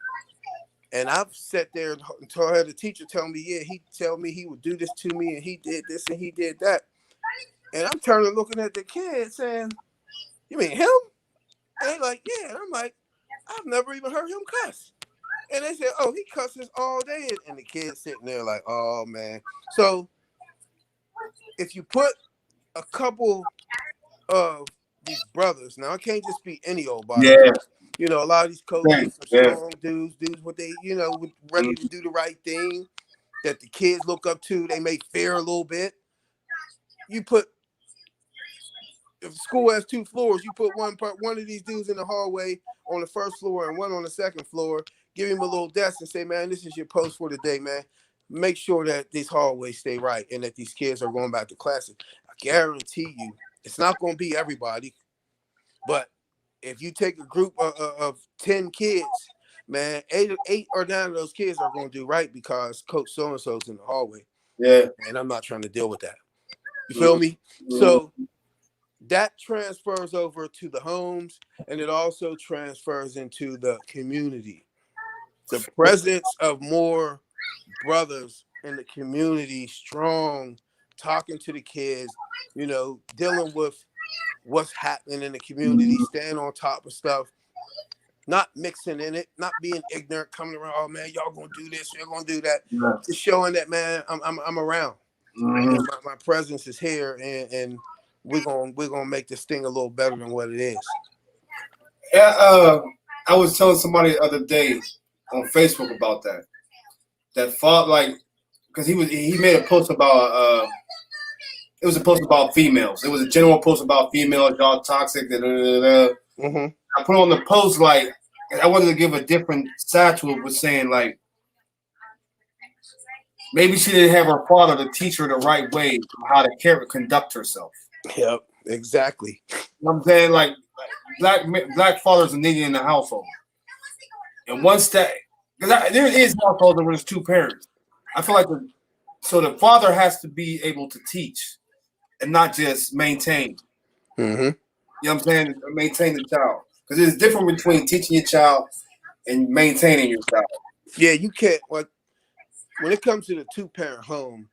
and I've sat there and told her the teacher tell me, yeah, he tell me he would do this to me, and he did this and he did that, and I'm turning looking at the kid saying, "You mean him?" And they like, "Yeah," and I'm like, "I've never even heard him cuss." And they said, "Oh, he cusses all day," and the kid's sitting there like, "Oh man." So if you put a couple of these brothers, now it can't just be any old body. Yeah. You know, a lot of these coaches are strong dudes what they, you know, ready to do the right thing that the kids look up to. They may fear a little bit. You put, if school has 2 floors, you put one of these dudes in the hallway on the first floor and one on the second floor. Give him a little desk and say, "Man, this is your post for the day, man. Make sure that these hallways stay right and that these kids are going back to classes." I guarantee you, it's not going to be everybody, but if you take a group of 10 kids, man, eight or 9 of those kids are going to do right because Coach so-and-so's in the hallway. Yeah. And I'm not trying to deal with that. You feel me? So that transfers over to the homes, and it also transfers into the community. The presence of more brothers in the community, strong, talking to the kids, you know, dealing with what's happening in the community, staying on top of stuff, not mixing in it, not being ignorant, coming around, "Oh man, y'all gonna do this, you're gonna do that." Yeah. Just showing that, man, I'm around. And my presence is here, and we're gonna make this thing a little better than what it is. Yeah, I was telling somebody the other day on Facebook about that. That thought, like, because he made a post about it was a post about females. It was a general post about females, y'all toxic. Da, da, da, da. Mm-hmm. I put on the post like I wanted to give a different side to it, was saying like maybe she didn't have her father to teach her the right way how to conduct herself. Yep, exactly. You know what I'm saying? Like black fathers are needed in the household. And once that, because there is households where there's two parents. I feel like the father has to be able to teach and not just maintain. Mm-hmm. You know what I'm saying? Maintain the child. Because it's different between teaching your child and maintaining your child. Yeah, you can't. When it comes to the two-parent home,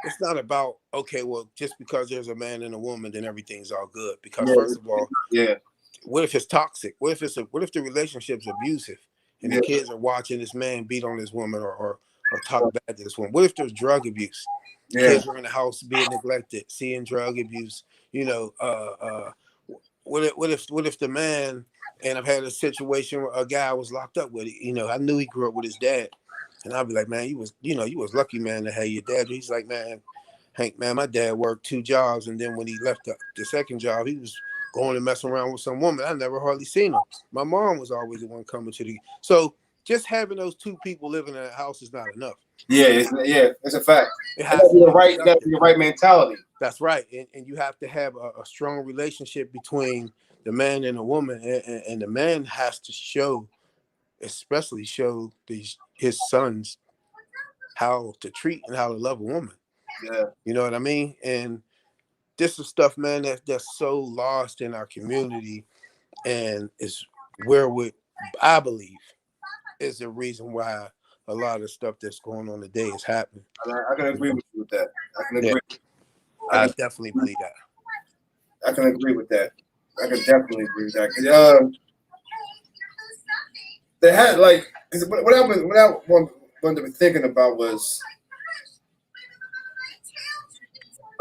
it's not about, okay, well, just because there's a man and a woman, then everything's all good. Because first of all, what if it's toxic? What if the relationship's abusive and the kids are watching this man beat on this woman or talk bad to this woman? What if there's drug abuse? Kids are in the house being neglected, seeing drug abuse. What if the man, and I've had a situation where a guy was locked up with it. I knew he grew up with his dad. And I'd be like, man, you was lucky, man, to have your dad. He's like, man, Hank, man, my dad worked 2 jobs. And then when he left the second job, he was going and messing around with some woman. I never hardly seen him. My mom was always the one coming to the. So just having those 2 people living in a house is not enough. Yeah, it's a fact. It has to be the right mentality. That's right. And you have to have a strong relationship between the man and the woman. And the man has to especially show his sons how to treat and how to love a woman. Yeah. You know what I mean? And this is stuff, man, that's so lost in our community, and it's where I believe is the reason why a lot of stuff that's going on today is happening. I can agree with you with that. I can agree. Yeah. I definitely believe that. I can agree with that. I can definitely agree with that. They had like what I wanted to be thinking about was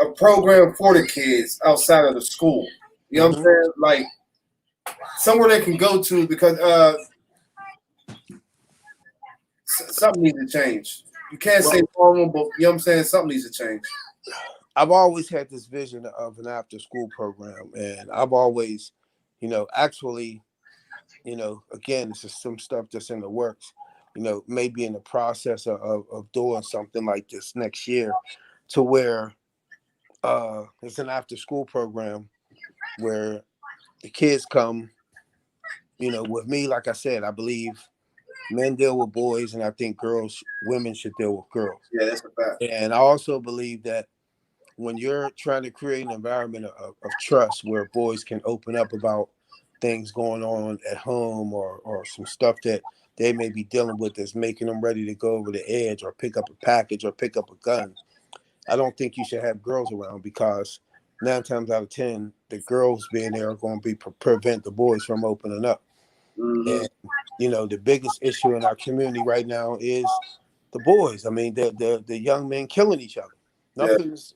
a program for the kids outside of the school. You know what I'm saying? Like somewhere they can go to, because something needs to change. You can't say normal, but you know what I'm saying? Something needs to change. I've always had this vision of an after school program, and I've always, actually, again, this is some stuff that's in the works, maybe in the process of doing something like this next year, to where it's an after school program where the kids come, with me. Like I said, I believe men deal with boys, and I think women should deal with girls. Yeah, that's a fact. And I also believe that when you're trying to create an environment of trust where boys can open up about things going on at home or some stuff that they may be dealing with that's making them ready to go over the edge or pick up a package or pick up a gun, I don't think you should have girls around, because 9 times out of 10, the girls being there are going to prevent the boys from opening up. And, the biggest issue in our community right now is the boys. I mean, the young men killing each other. Nothing's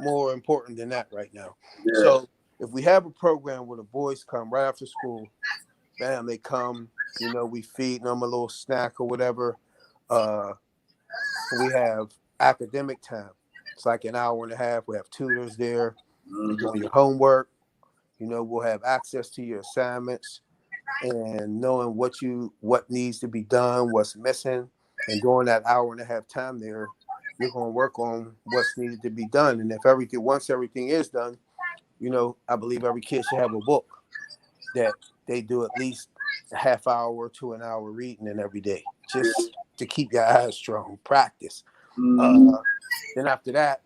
more important than that right now. Yeah. So if we have a program where the boys come right after school, bam, they come, we feed them a little snack or whatever. We have academic time. It's like an hour and a half. We have tutors there. You're doing your homework. We'll have access to your assignments and knowing what needs to be done, what's missing. And during that hour and a half time there, you're going to work on what's needed to be done. And once everything is done, I believe every kid should have a book that they do at least a half hour to an hour reading in every day, just to keep your eyes strong, practice. Then after that,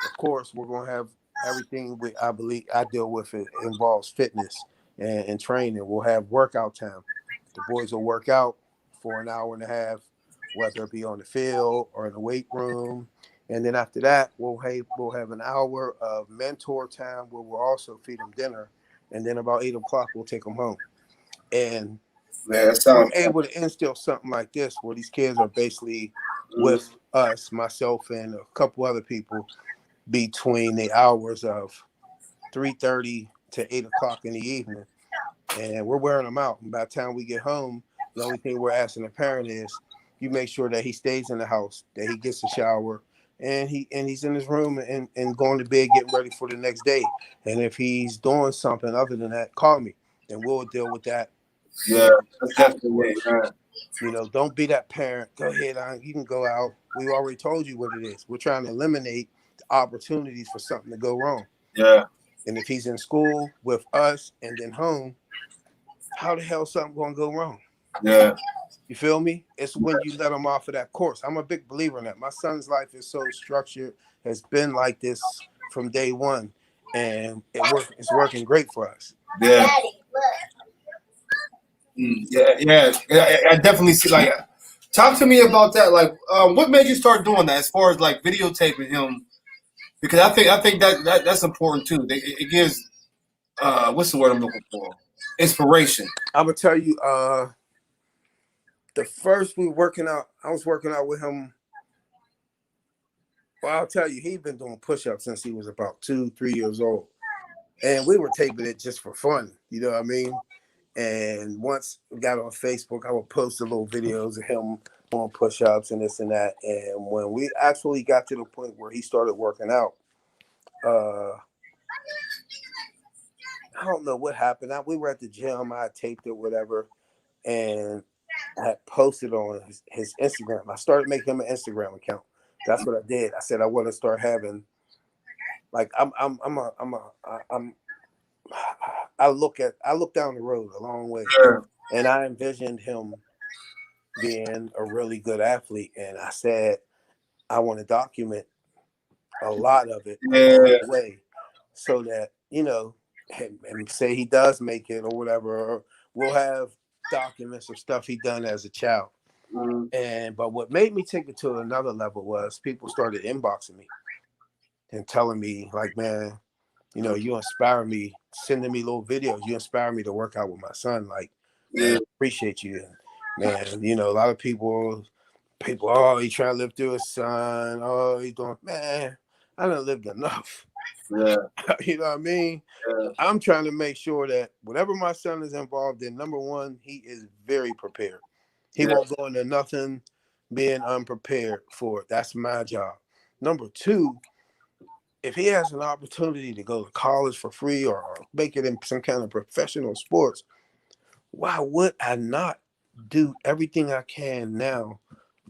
of course, we're going to have everything I deal with. It involves fitness and training. We'll have workout time. The boys will work out for an hour and a half, whether it be on the field or in the weight room. And then after that, we'll have an hour of mentor time where we'll also feed them dinner. And then about 8 o'clock, we'll take them home. And we're able to instill something like this where these kids are basically with us, myself, and a couple other people between the hours of 3:30 to 8 o'clock in the evening. and we're wearing them out. And by the time we get home, the only thing we're asking the parent is you make sure that he stays in the house, that he gets a shower, and he's in his room and going to bed, getting ready for the next day. And if he's doing something other than that, call me, and we'll deal with that. Yeah, that's definitely it. Yeah. You know, don't be that parent. Go ahead, you can go out. We already told you what it is. We're trying to eliminate the opportunities for something to go wrong. Yeah. And if he's in school with us and then home, how the hell something gonna go wrong? Yeah. You feel me? It's when you let him off of that course. I'm a big believer in that. My son's life is so structured, has been like this from day one, and it's working great for us. Yeah. Yeah. I definitely see. Like, talk to me about that. Like, what made you start doing that? As far as like videotaping him, because I think that's important too. It gives what's the word I'm looking for? Inspiration. I'm gonna tell you, the first we working out, I was working out with him. Well, I'll tell you, he'd been doing push-ups since he was about 2-3 years old, and we were taping it just for fun. You know what I mean? And once we got on Facebook, I would post the little videos of him on push-ups and this and that. And when we actually got to the point where he started working out, I don't know what happened. We were at the gym. I taped it, whatever, and I had posted on his Instagram. I started making him an Instagram account. That's what I did. I said I want to start having, like, I look down the road a long way, and I envisioned him being a really good athlete, and I said I want to document a lot of it along the way, so that, you know, and say he does make it or whatever, or we'll have documents of stuff he done as a child. But what made me take it to another level was people started inboxing me and telling me, like, man, you know, you inspire me, sending me little videos. You inspire me to work out with my son. Like, man, I appreciate you. And, man, you know, a lot of people, oh, he trying to live through his son. Oh, he's doing, man, I done lived enough. Yeah. You know what I mean? Yeah. I'm trying to make sure that whatever my son is involved in, number one, he is very prepared. He won't go into nothing being unprepared for it. That's my job. Number two, if he has an opportunity to go to college for free or make it in some kind of professional sports, why would I not do everything I can now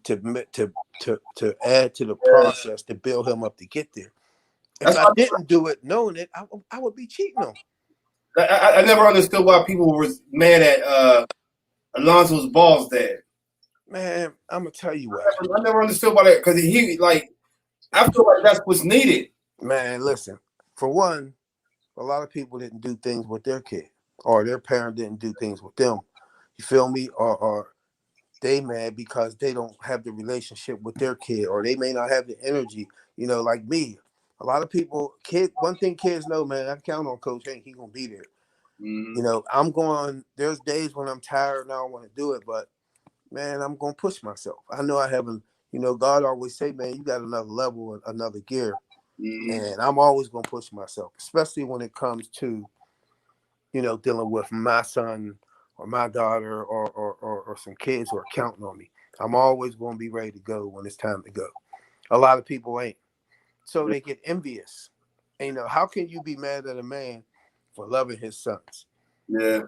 to add to the process to build him up to get there? If I didn't do it knowing it, I would be cheating on. I never understood why people were mad at Alonzo's Ball's dad. Man, I'm gonna tell you what. I never understood why that, because he, like, I feel like that's what's needed. Man, listen. For one, a lot of people didn't do things with their kid, or their parent didn't do things with them. You feel me? Or they mad because they don't have the relationship with their kid, or they may not have the energy. You know, like me. A lot of people, one thing kids know, man, I count on Coach Hank. He gonna be there. You know, there's days when I'm tired and I don't want to do it, but man, I'm gonna push myself. I know I haven't, you know, God always say, man, you got another level, another gear. And I'm always gonna push myself, especially when it comes to, you know, dealing with my son or my daughter or some kids who are counting on me. I'm always gonna be ready to go when it's time to go. A lot of people ain't. So they get envious. And, you know, how can you be mad at a man for loving his sons? Yeah.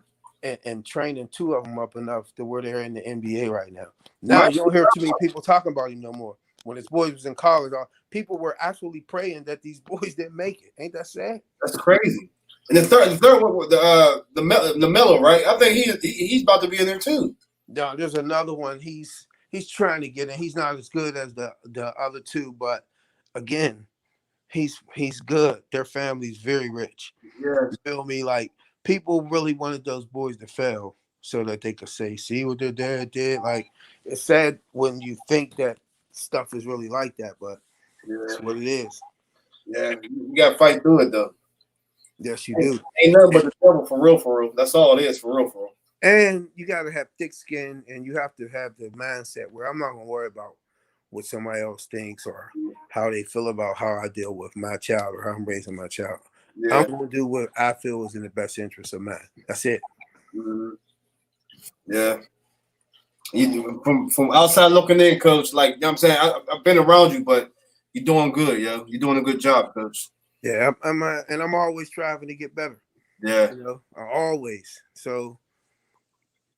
And training two of them up enough to where they're in the NBA right now. Now you don't hear too many people talking about him no more. When his boys was in college, people were actually praying that these boys didn't make it. Ain't that sad? That's crazy. And the third one, the Melo, right? I think he's about to be in there too. No, there's another one. He's trying to get in. He's not as good as the other two, but again, he's good. Their family's very rich. Yeah. You feel me? Like, people really wanted those boys to fail so that they could say, see what their dad did. Like, it's sad when you think that stuff is really like that, but it's what it is. Yeah, you gotta fight through it though. Yes, you do. Ain't nothing but the devil, for real, for real. That's all it is, for real, for real. And you gotta have thick skin, and you have to have the mindset where I'm not gonna worry about what somebody else thinks or how they feel about how I deal with my child or how I'm raising my child. Yeah. I'm gonna do what I feel is in the best interest of mine. That's it. Mhm. Yeah. You from outside looking in, coach, like you know what I'm saying, I've been around you, but you're doing good, yo. You're doing a good job, coach. Yeah, and I'm always striving to get better. Yeah. You know, always. So,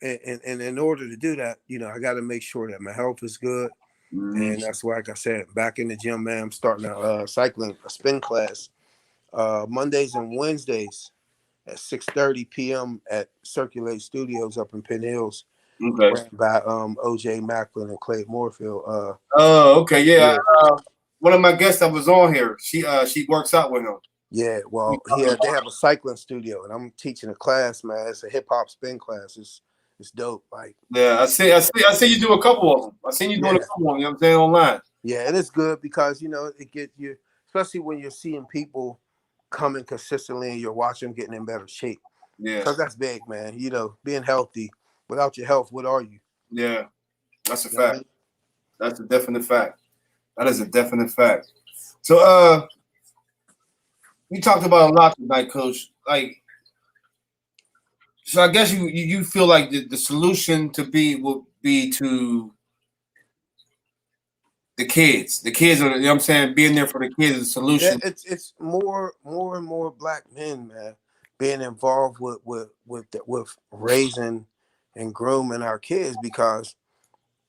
and in order to do that, you know, I got to make sure that my health is good, Mhm. and that's why, like I said, back in the gym, man. I'm starting a spin class, Mondays and Wednesdays at 6:30 p.m. at Circulate Studios up in Penn Hills, Okay. ran by OJ Macklin and Clay Moorfield. Oh, okay, yeah. Yeah, One of my guests that was on here, she works out with him. yeah. Well, they have a cycling studio, and I'm teaching a class, man. It's a hip hop spin class. It's dope. Like, Yeah, I see you do a couple of them. I seen you doing a yeah, couple of them, you know what I'm saying, online. yeah, and it's good because you know it get you, especially when you're seeing people coming consistently and you're watching them getting in better shape. Yeah, Because that's big, man. You know, being healthy. Without your health, what are you? yeah. That's a You know what I fact. mean? That's a definite fact. That is a definite fact. So we talked about a lot tonight, Coach. Like, so I guess you feel like the solution to be will be to the kids. The kids are, you know what I'm saying, being there for the kids is a Yeah, solution. it's more and more black men, man, being involved with raising and grooming our kids because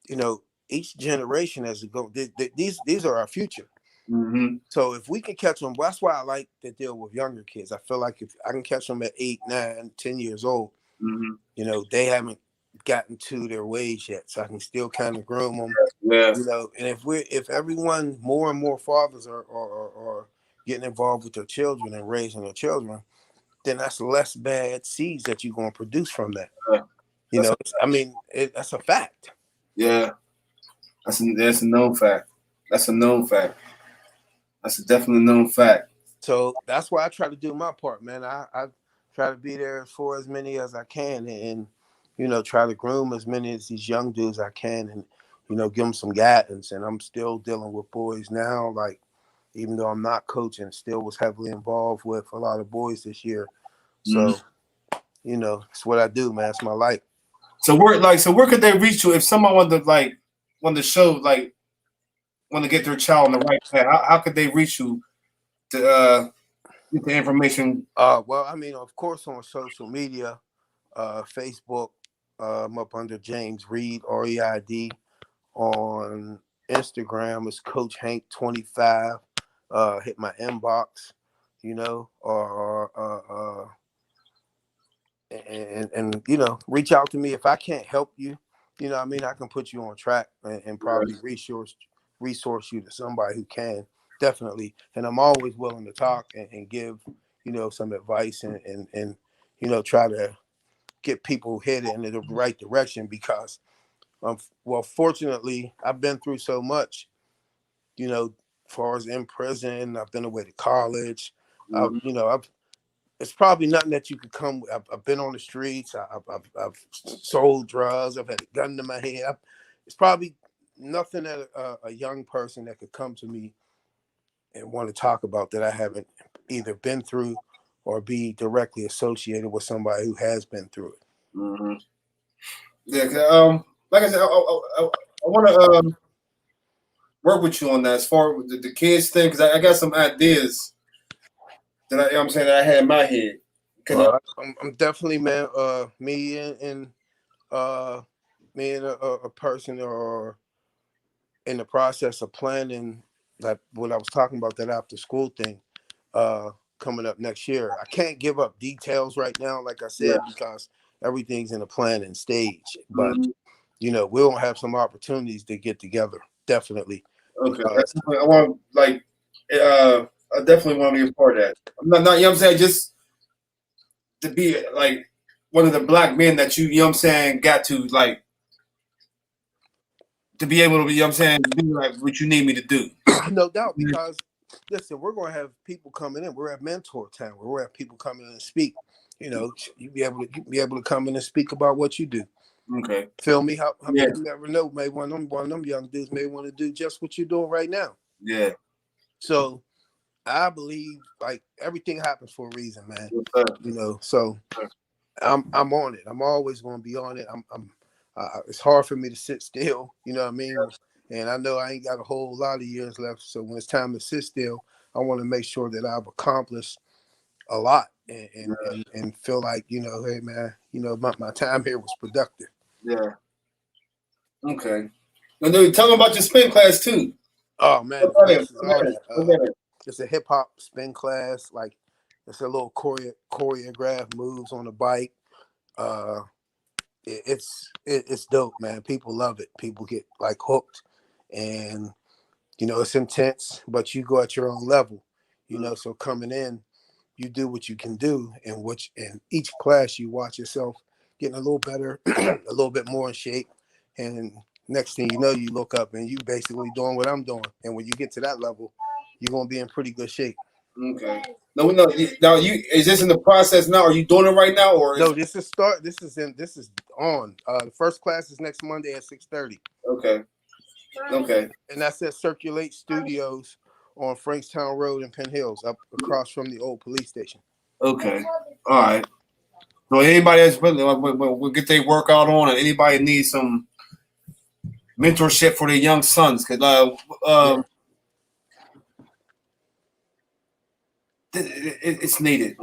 you know each generation as it go, these are our future. Mm-hmm. So if we can catch them, that's why I like to deal with younger kids. I feel like if I can catch them at 8, 9, 10 years old, Mm-hmm. you know, they haven't gotten to their wage yet. So I can still kind of groom them, Yeah. you know. And if everyone, more and more fathers are getting involved with their children and raising their children, then that's less bad seeds that you're going to produce from that. Yeah. You That's know, I mean, that's a fact. yeah. That's a known fact. That's a known fact. That's a definitely known fact. So that's why I try to do my part, man. I try to be there for as many as I can, and you know, try to groom as many as these young dudes I can, and you know, give them some guidance. And I'm still dealing with boys now, like even though I'm not coaching, still was heavily involved with a lot of boys this year. Mm-hmm. So you know, it's what I do, man. It's my life. So where could they reach you if someone wanted to show want to get their child on the right path? How could they reach you to get the information? Well, I mean, of course, on social media, Facebook, I'm up under James Reed, REID. On Instagram, it's Coach Hank 25. Hit my inbox, you know, and you know, reach out to me if I can't help you. You know, what I mean, I can put you on track and probably resource you to somebody who can definitely. And I'm always willing to talk and give you know some advice and you know try to get people headed in the right direction because well, fortunately, I've been through so much, you know, as far as in prison, I've been away to college. Mhm. You know, it's probably nothing that you could come. I've been on the streets. I've sold drugs. I've had a gun to my head. It's probably nothing that a young person that could come to me and want to talk about that I haven't either been through or be directly associated with somebody who has been through it. Mhm. Yeah. Like I said, I want to work with you on that as far as the kids thing because I got some ideas that you know what I'm saying that I had in my head. Can I, Well, I'm definitely man. Me and uh, me and a person or in the process of planning like what I was talking about that after school thing uh coming up next year. I can't give up details right now, like I yeah. said, because everything's in a planning stage. But Mhm. you know, we'll have some opportunities to get together, definitely. Okay. Because I want like I definitely want to be a part of that. I'm not you know what I'm saying just to be like one of the black men that you know what I'm saying got to like to be able to be, you know what I'm saying, do like what you need me to do. no doubt, because listen, we're gonna have people coming in. We're at mentor time where we're have people coming in and speak. You know, you be able to come in and speak about what you do. Okay. Feel me? How Yeah. you never know? Maybe one of them young dudes may want to do just what you're doing right now. Yeah. So I believe like everything happens for a reason, man. Yes, sir. You know, so Yes, I'm on it. I'm always going to be on it. It's hard for me to sit still. You know what I mean? And I know I ain't got a whole lot of years left. So when it's time to sit still, I want to make sure that I've accomplished a lot and feel like, you know, hey man, you know, my time here was productive. Yeah. Okay. And then tell them about your spin class too. Oh man, What's that? this is all that. It's a hip hop spin class. Like it's a little choreographed moves on the bike. It's dope, man. People love it. People get like hooked, and you know it's intense. But you go at your own level, you know. So coming in, you do what you can do, and in each class you watch yourself getting a little better, a little bit more in shape, and next thing you know, you look up and you basically doing what I'm doing. And when you get to that level, you're gonna be in pretty good shape. Okay. No. Now you is this in the process now? Are you doing it right now or? No, this is on. The first class is next Monday at 6:30. Okay. Okay. And that's at Circulate Studios on Frankstown Road in Penn Hills, up across from the old police station. Okay. All right. So anybody that's we'll get their workout on, and anybody needs some mentorship for their young sons, because it's needed.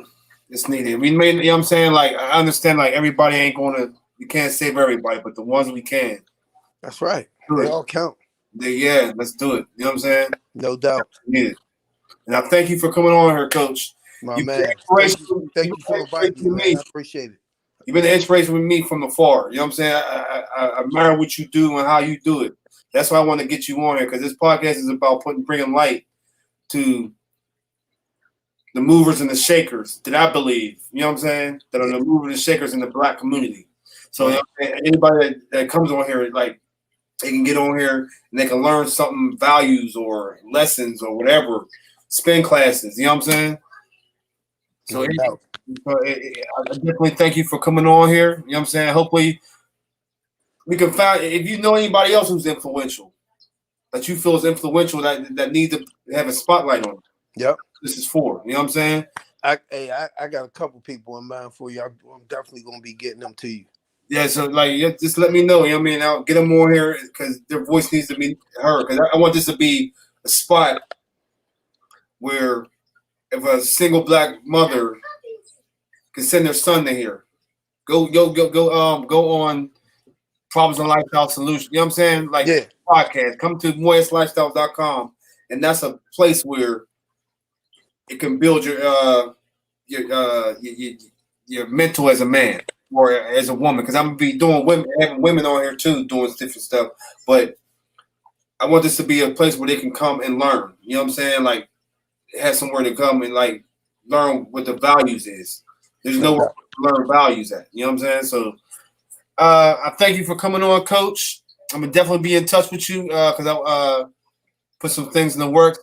It's needed. We made, you know what I'm saying? Like, I understand, like, everybody ain't gonna, we can't save everybody, but the ones we can. That's right. They all count. Yeah, let's do it. You know what I'm saying? No doubt. Needed. And I thank you for coming on here, Coach. My man. Thank you for inviting me, man. I appreciate it. You've been an inspiration with me from afar. You know what I'm saying? I admire what you do and how you do it. That's why I want to get you on here, because this podcast is about bringing light to the movers and the shakers that I believe, you know what I'm saying, that are the movers and shakers in the Black community. So you know, anybody that comes on here, like, they can get on here and they can learn something, values or lessons or whatever, spin classes, you know what I'm saying? So I definitely thank you for coming on here, you know what I'm saying? Hopefully we can find, if you know anybody else who's influential, that you feel is influential, that need to have a spotlight on them. Yep. This is for, you know what I'm saying? I got a couple people in mind for you. I'm definitely gonna be getting them to you. Yeah, so like, just let me know. You know what I mean? I'll get them on here because their voice needs to be heard. Because I want this to be a spot where if a single Black mother can send their son to here, go on Problems and Lifestyle Solutions. You know what I'm saying? Like, podcast. Come to moyslifestyles.com, and that's a place where it can build your mental as a man or as a woman. Because I'm gonna be having women on here too, doing different stuff. But I want this to be a place where they can come and learn. You know what I'm saying? Like, have somewhere to come and like learn what the values is. There's nowhere to learn values at. You know what I'm saying? So I thank you for coming on, Coach. I'm gonna definitely be in touch with you because I put some things in the works,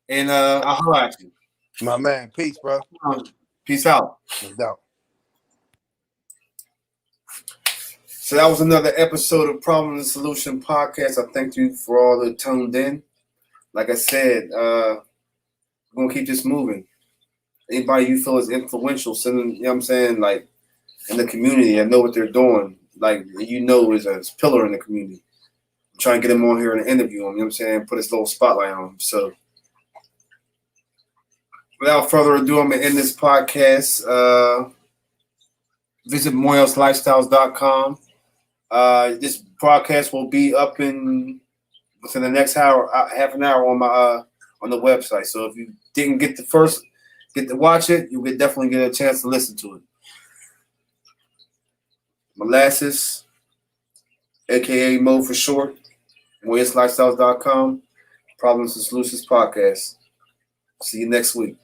and I'll holler at you. My man, peace, bro. Peace out. No doubt. So that was another episode of Problem and Solution Podcast. I thank you for all that tuned in. Like I said, we're gonna keep this moving. Anybody you feel is influential, send them, you know what I'm saying, like in the community, I know what they're doing. Like, you know, is a pillar in the community. I'm trying to get them on here and interview them, you know what I'm saying, put this little spotlight on them. So without further ado, I'm gonna end this podcast. Visit moyslifestyles.com. This broadcast will be up within the next hour, half an hour on the website. So if you didn't get to watch it, you would definitely get a chance to listen to it. Molasses, aka Mo for short, moyslifestyles.com, Problems and Solutions Podcast. See you next week.